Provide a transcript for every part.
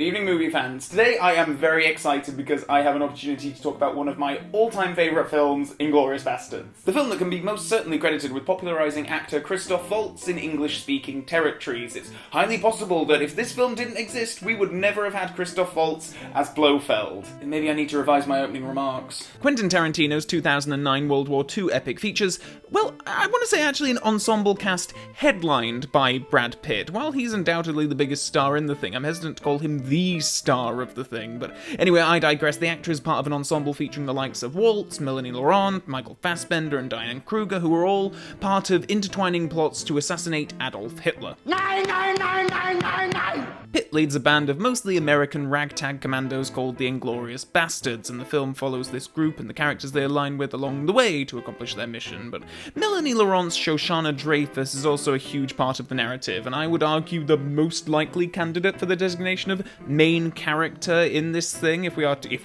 evening, movie fans. Today I am very excited because I have an opportunity to talk about one of my all-time favourite films, Inglourious Basterds. The film that can be most certainly credited with popularising actor Christoph Waltz in English-speaking territories. It's highly possible that if this film didn't exist, we would never have had Christoph Waltz as Blofeld. Maybe I need to revise my opening remarks. Quentin Tarantino's 2009 World War II epic features, well, I want to say actually an ensemble cast headlined by Brad Pitt. While he's undoubtedly the biggest star in the thing, I'm hesitant to call him the star of the thing, but anyway, I digress. The actor is part of an ensemble featuring the likes of Waltz, Melanie Laurent, Michael Fassbender, and Diane Kruger, who are all part of intertwining plots to assassinate Adolf Hitler. Pitt leads a band of mostly American ragtag commandos called the Inglourious Basterds, and the film follows this group and the characters they align with along the way to accomplish their mission. But Melanie Laurent's Shoshana Dreyfus is also a huge part of the narrative, and I would argue the most likely candidate for the designation of main character in this thing, if we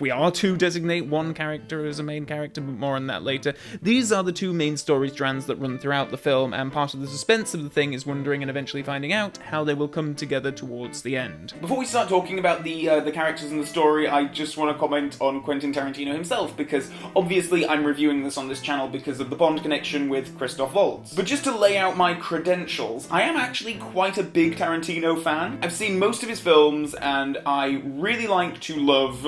are to designate one character as a main character, but more on that later. These are the two main story strands that run throughout the film, and part of the suspense of the thing is wondering and eventually finding out how they will come together towards the end. Before we start talking about the characters and the story, I just want to comment on Quentin Tarantino himself, because obviously I'm reviewing this on this channel because of the Bond connection with Christoph Waltz. But just to lay out my credentials, I am actually quite a big Tarantino fan. I've seen most of his films, and I really like to love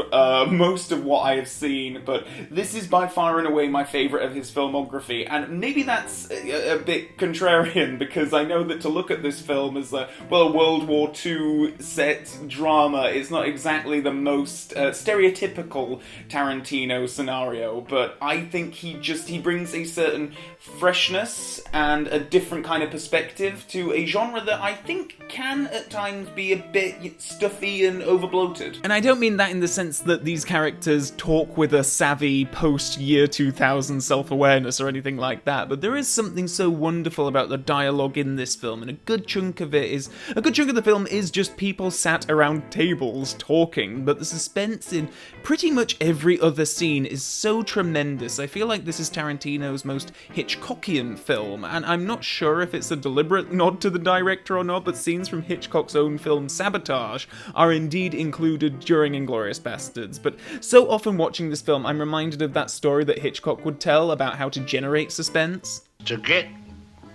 most of what I have seen, but this is by far and away my favourite of his filmography, and maybe that's a bit contrarian, because I know that to look at this film as a World War II set drama is not exactly the most stereotypical Tarantino scenario, but I think he brings a certain freshness and a different kind of perspective to a genre that I think can at times be a bit stuffy and overbloated. And I don't mean that in the sense that these characters talk with a savvy post-year 2000 self-awareness or anything like that, but there is something so wonderful about the dialogue in this film, and a good chunk of the film is just people sat around tables talking, but the suspense in pretty much every other scene is so tremendous. I feel like this is Tarantino's most Hitchcockian film, and I'm not sure if it's a deliberate nod to the director or not, but scenes from Hitchcock's own film Sabotage are indeed included during Inglourious Basterds. But so often watching this film, I'm reminded of that story that Hitchcock would tell about how to generate suspense. To get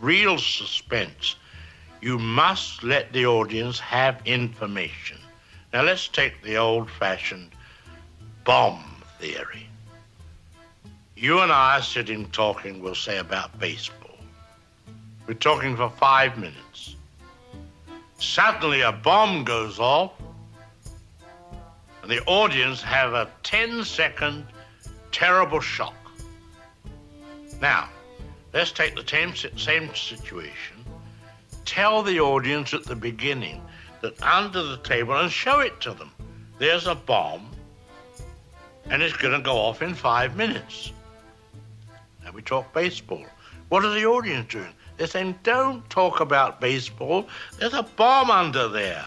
real suspense, you must let the audience have information. Now let's take the old-fashioned bomb theory. You and I are sitting talking, we'll say, about baseball. We're talking for 5 minutes. Suddenly a bomb goes off, and the audience have a 10-second terrible shock. Now, let's take the same situation. Tell the audience at the beginning that under the table, and show it to them, there's a bomb, and it's going to go off in 5 minutes. Now we talk baseball. What are the audience doing? They're saying, don't talk about baseball. There's a bomb under there.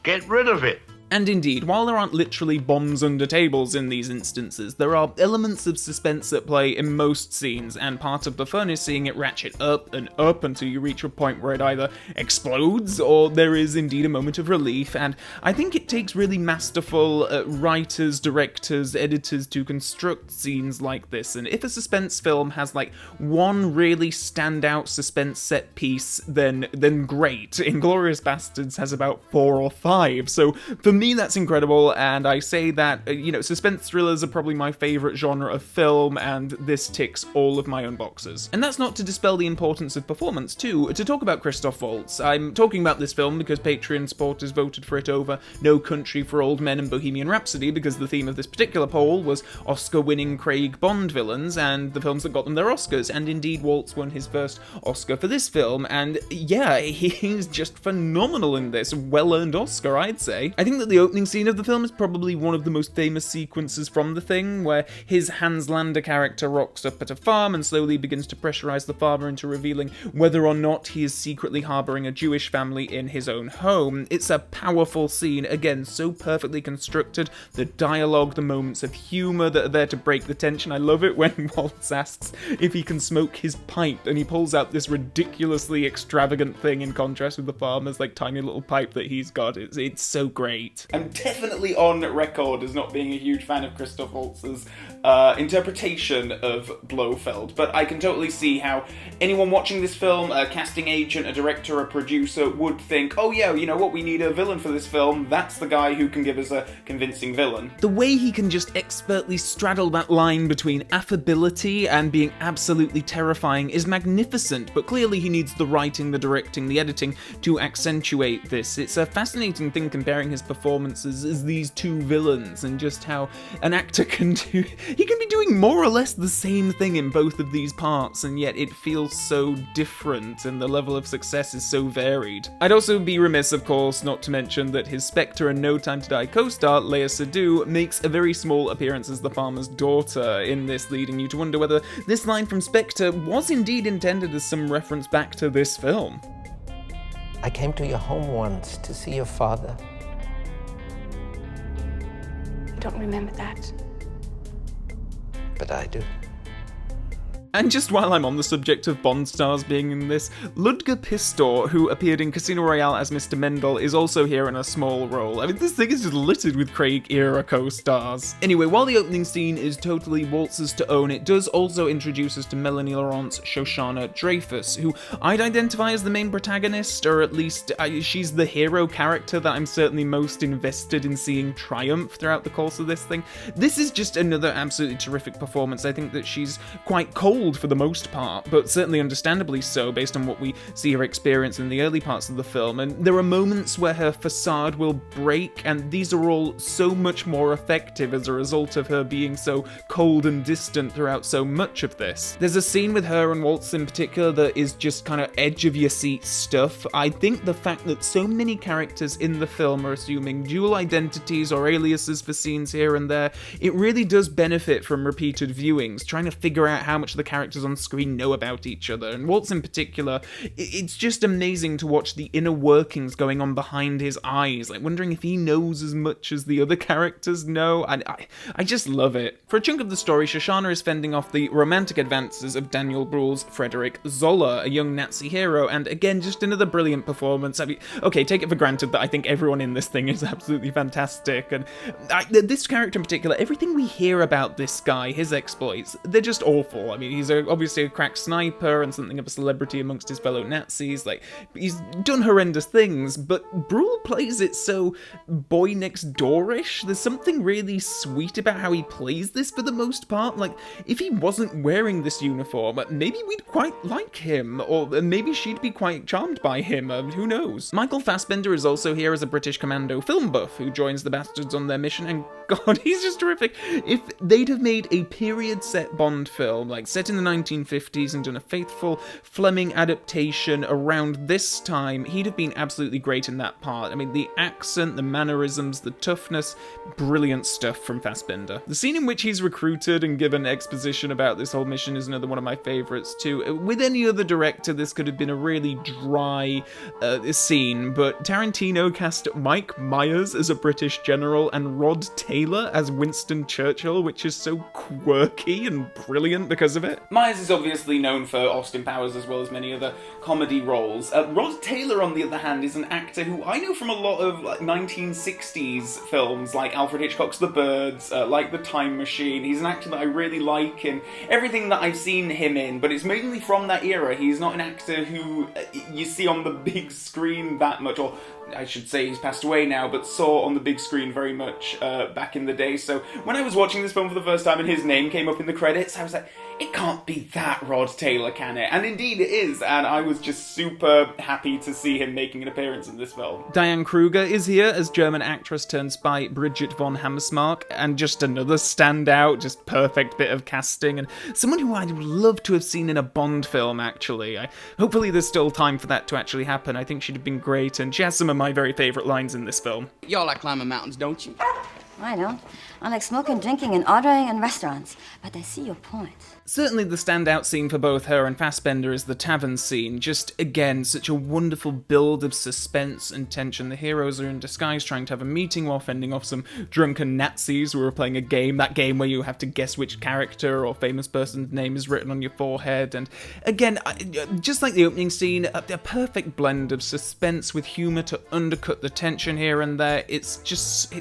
Get rid of it. And indeed, while there aren't literally bombs under tables in these instances, there are elements of suspense at play in most scenes, and part of the fun is seeing it ratchet up and up until you reach a point where it either explodes or there is indeed a moment of relief, and I think it takes really masterful writers, directors, editors to construct scenes like this, and if a suspense film has like one really standout suspense set piece, then great. Inglourious Basterds has about 4 or 5, so for me, that's incredible, and I say that, suspense thrillers are probably my favourite genre of film, and this ticks all of my own boxes. And that's not to dispel the importance of performance, too. To talk about Christoph Waltz, I'm talking about this film because Patreon supporters voted for it over No Country for Old Men and Bohemian Rhapsody, because the theme of this particular poll was Oscar-winning Craig Bond villains, and the films that got them their Oscars, and indeed Waltz won his first Oscar for this film, and yeah, he's just phenomenal in this. Well-earned Oscar, I'd say. I think that the opening scene of the film is probably one of the most famous sequences from the thing, where his Hans Lander character rocks up at a farm and slowly begins to pressurize the farmer into revealing whether or not he is secretly harboring a Jewish family in his own home. It's a powerful scene, again, so perfectly constructed, the dialogue, the moments of humor that are there to break the tension. I love it when Waltz asks if he can smoke his pipe, and he pulls out this ridiculously extravagant thing in contrast with the farmer's like tiny little pipe that he's got. It's so great. great. I'm definitely on record as not being a huge fan of Christoph Waltz's interpretation of Blofeld, but I can totally see how anyone watching this film, a casting agent, a director, a producer, would think, oh yeah, you know what, we need a villain for this film, that's the guy who can give us a convincing villain. The way he can just expertly straddle that line between affability and being absolutely terrifying is magnificent, but clearly he needs the writing, the directing, the editing to accentuate this. It's a fascinating thing comparing his performances as these two villains and just how an actor can do... He can be doing more or less the same thing in both of these parts, and yet it feels so different, and the level of success is so varied. I'd also be remiss, of course, not to mention that his Spectre and No Time to Die co-star, Lea Seydoux, makes a very small appearance as the farmer's daughter in this, leading you to wonder whether this line from Spectre was indeed intended as some reference back to this film. I came to your home once to see your father. I don't remember that. But I do. And just while I'm on the subject of Bond stars being in this, Ludger Pistor, who appeared in Casino Royale as Mr. Mendel, is also here in a small role. I mean, this thing is just littered with Craig-era co-stars. Anyway, while the opening scene is totally Waltz's to own, it does also introduce us to Melanie Laurent's Shoshana Dreyfus, who I'd identify as the main protagonist, or at least she's the hero character that I'm certainly most invested in seeing triumph throughout the course of this thing. This is just another absolutely terrific performance. I think that she's quite cold for the most part, but certainly understandably so based on what we see her experience in the early parts of the film, and there are moments where her facade will break, and these are all so much more effective as a result of her being so cold and distant throughout so much of this. There's a scene with her and Waltz in particular that is just kind of edge of your seat stuff. I think the fact that so many characters in the film are assuming dual identities or aliases for scenes here and there, it really does benefit from repeated viewings, trying to figure out how much the characters on screen know about each other, and Waltz in particular, it's just amazing to watch the inner workings going on behind his eyes, like wondering if he knows as much as the other characters know, and I just love it. For a chunk of the story, Shoshana is fending off the romantic advances of Daniel Bruhl's Frederick Zoller, a young Nazi hero, and again, just another brilliant performance. I mean, okay, take it for granted that I think everyone in this thing is absolutely fantastic, and this character in particular, everything we hear about this guy, his exploits, they're just awful. I mean, he's obviously a crack sniper and something of a celebrity amongst his fellow Nazis. Like, he's done horrendous things, but Bruhl plays it so boy next door-ish. There's something really sweet about how he plays this for the most part. Like, if he wasn't wearing this uniform, maybe we'd quite like him, or maybe she'd be quite charmed by him, who knows. Michael Fassbender is also here as a British commando film buff who joins the Basterds on their mission, and God, he's just terrific. If they'd have made a period-set Bond film, like set in the 1950s and done a faithful Fleming adaptation around this time, he'd have been absolutely great in that part. I mean, the accent, the mannerisms, the toughness, brilliant stuff from Fassbender. The scene in which he's recruited and given exposition about this whole mission is another one of my favourites too. With any other director, this could have been a really dry scene, but Tarantino cast Mike Myers as a British general and Rod Taylor as Winston Churchill, which is so quirky and brilliant because of it. Myers is obviously known for Austin Powers as well as many other comedy roles. Rod Taylor, on the other hand, is an actor who I know from a lot of 1960s films like Alfred Hitchcock's The Birds, like The Time Machine. He's an actor that I really like in everything that I've seen him in, but it's mainly from that era. He's not an actor who you see on the big screen that much, or I should say he's passed away now, but saw on the big screen very much back in the day. So when I was watching this film for the first time and his name came up in the credits, I was like, it can't be that Rod Taylor, can it? And indeed it is, and I was just super happy to see him making an appearance in this film. Diane Kruger is here as German actress turned spy Bridget von Hammersmark, and just another standout, just perfect bit of casting, and someone who I'd love to have seen in a Bond film, actually. Hopefully there's still time for that to actually happen. I think she'd have been great, and she has some of my very favourite lines in this film. Y'all like climbing mountains, don't you? I don't. I like smoking, drinking, and ordering in restaurants. But I see your point. Certainly the standout scene for both her and Fassbender is the tavern scene. Just, again, such a wonderful build of suspense and tension. The heroes are in disguise trying to have a meeting while fending off some drunken Nazis who are playing a game, that game where you have to guess which character or famous person's name is written on your forehead. And again, just like the opening scene, a perfect blend of suspense with humour to undercut the tension here and there. It's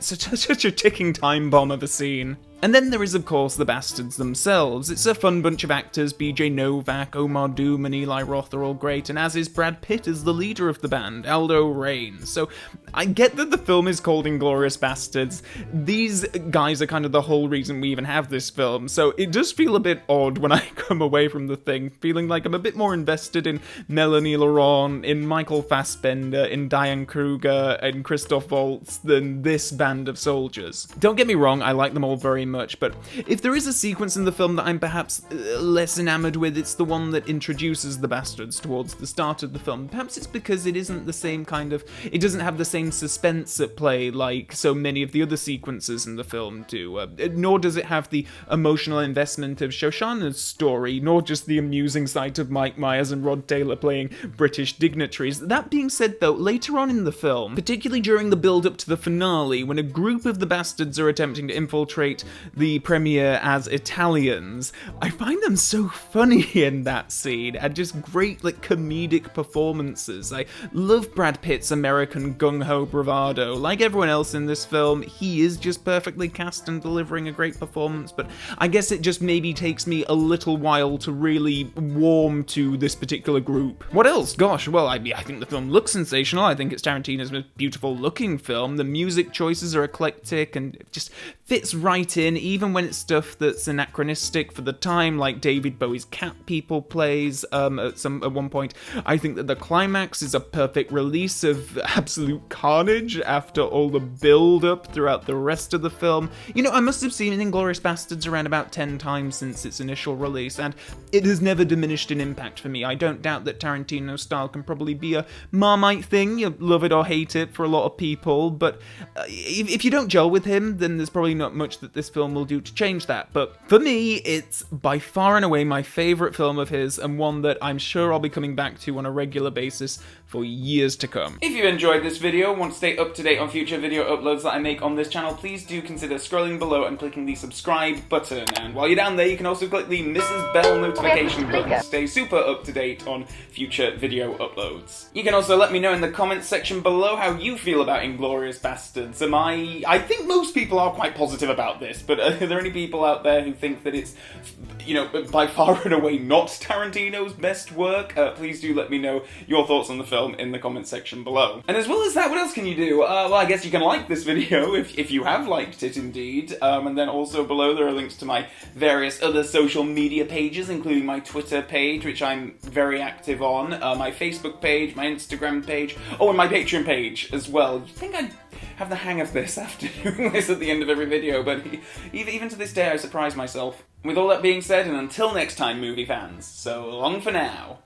such a ticking time bomb of a scene. And then there is, of course, the Basterds themselves. It's a fun bunch of actors. BJ Novak, Omar Doom, and Eli Roth are all great, and as is Brad Pitt as the leader of the band, Aldo Raines. So I get that the film is called Inglourious Basterds. These guys are kind of the whole reason we even have this film, so it does feel a bit odd when I come away from the thing, feeling like I'm a bit more invested in Melanie Laurent, in Michael Fassbender, in Diane Kruger, and Christoph Waltz than this band of soldiers. Don't get me wrong, I like them all very much, but if there is a sequence in the film that I'm perhaps less enamored with, it's the one that introduces the Bastards towards the start of the film. Perhaps it's because it isn't the same kind of, it doesn't have the same suspense at play like so many of the other sequences in the film do, nor does it have the emotional investment of Shoshana's story, nor just the amusing sight of Mike Myers and Rod Taylor playing British dignitaries. That being said though, later on in the film, particularly during the build-up to the finale, when a group of the Bastards are attempting to infiltrate the premiere as Italians, I find them so funny in that scene, and just great, like, comedic performances. I love Brad Pitt's American gung-ho bravado. Like everyone else in this film, he is just perfectly cast and delivering a great performance, but I guess it just maybe takes me a little while to really warm to this particular group. What else? Gosh, well, I think the film looks sensational. I think it's Tarantino's most beautiful looking film. The music choices are eclectic and it just fits right in, even when it's stuff that's anachronistic for the time, like David Bowie's Cat People plays at one point. I think that the climax is a perfect release of absolute carnage after all the build-up throughout the rest of the film. You know, I must have seen Inglourious Basterds around about 10 times since its initial release, and it has never diminished in impact for me. I don't doubt that Tarantino's style can probably be a Marmite thing, you love it or hate it for a lot of people, but if you don't gel with him, then there's probably not much that this film will do to change that. But for me, it's by far and away my favourite film of his, and one that I'm sure I'll be coming back to on a regular basis for years to come. If you enjoyed this video and want to stay up to date on future video uploads that I make on this channel, please do consider scrolling below and clicking the subscribe button. And while you're down there, you can also click the Mrs. Bell notification button to stay super up to date on future video uploads. You can also let me know in the comments section below how you feel about Inglourious Basterds. I think most people are quite positive about this, but are there any people out there who think that it's, you know, by far and away not Tarantino's best work? Please do let me know your thoughts on the film in the comment section below. And as well as that, what else can you do? Well, I guess you can like this video if you have liked it indeed. And then also below there are links to my various other social media pages, including my Twitter page, which I'm very active on, my Facebook page, my Instagram page, and my Patreon page as well. You'd think I'd have the hang of this after doing this at the end of every video, but even to this day I surprise myself. With all that being said, and until next time, movie fans, so long for now.